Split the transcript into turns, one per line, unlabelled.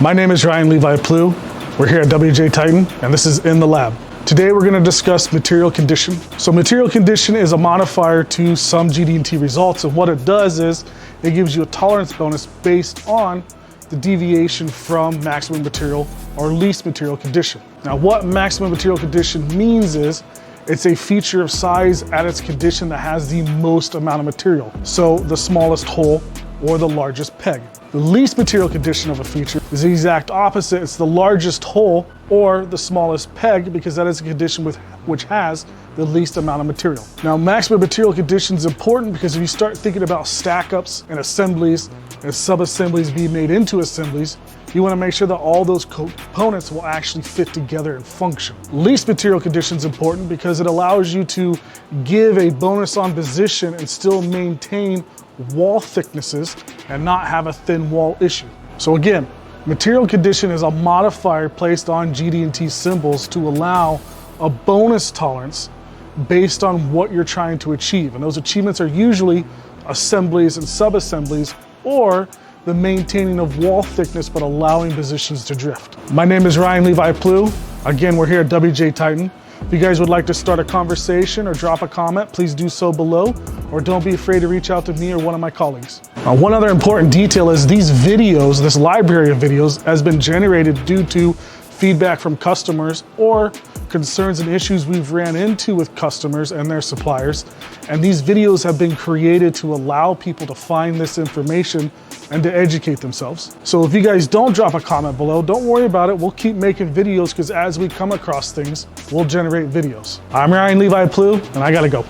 My name is Ryan Levi Ploughe. We're here at WJ Titan, and this is In the Lab. Today we're going to discuss material condition. So material condition is a modifier to some GD&T results, and what it does is it gives you a tolerance bonus based on the deviation from maximum material or least material condition. Now what maximum material condition means is it's a feature of size at its condition that has the most amount of material. So the smallest hole or the largest peg. The least material condition of a feature is the exact opposite. It's the largest hole or the smallest peg, because that is a condition which has the least amount of material. Now, maximum material condition is important because if you start thinking about stack-ups and assemblies and sub-assemblies being made into assemblies, you want to make sure that all those components will actually fit together and function. Least material condition is important because it allows you to give a bonus on position and still maintain wall thicknesses and not have a thin wall issue. So again, material condition is a modifier placed on GD&T symbols to allow a bonus tolerance based on what you're trying to achieve. And those achievements are usually assemblies and sub-assemblies, or the maintaining of wall thickness but allowing positions to drift. My name is Ryan Levi Ploughe. Again, we're here at WJ Titan. If you guys would like to start a conversation or drop a comment, please do so below, or don't be afraid to reach out to me or one of my colleagues. One other important detail is these videos, this library of videos, has been generated due to feedback from customers or concerns and issues we've ran into with customers and their suppliers. And these videos have been created to allow people to find this information and to educate themselves. So if you guys don't drop a comment below, don't worry about it. We'll keep making videos because as we come across things, we'll generate videos. I'm Ryan Levi Ploughe, and I gotta go.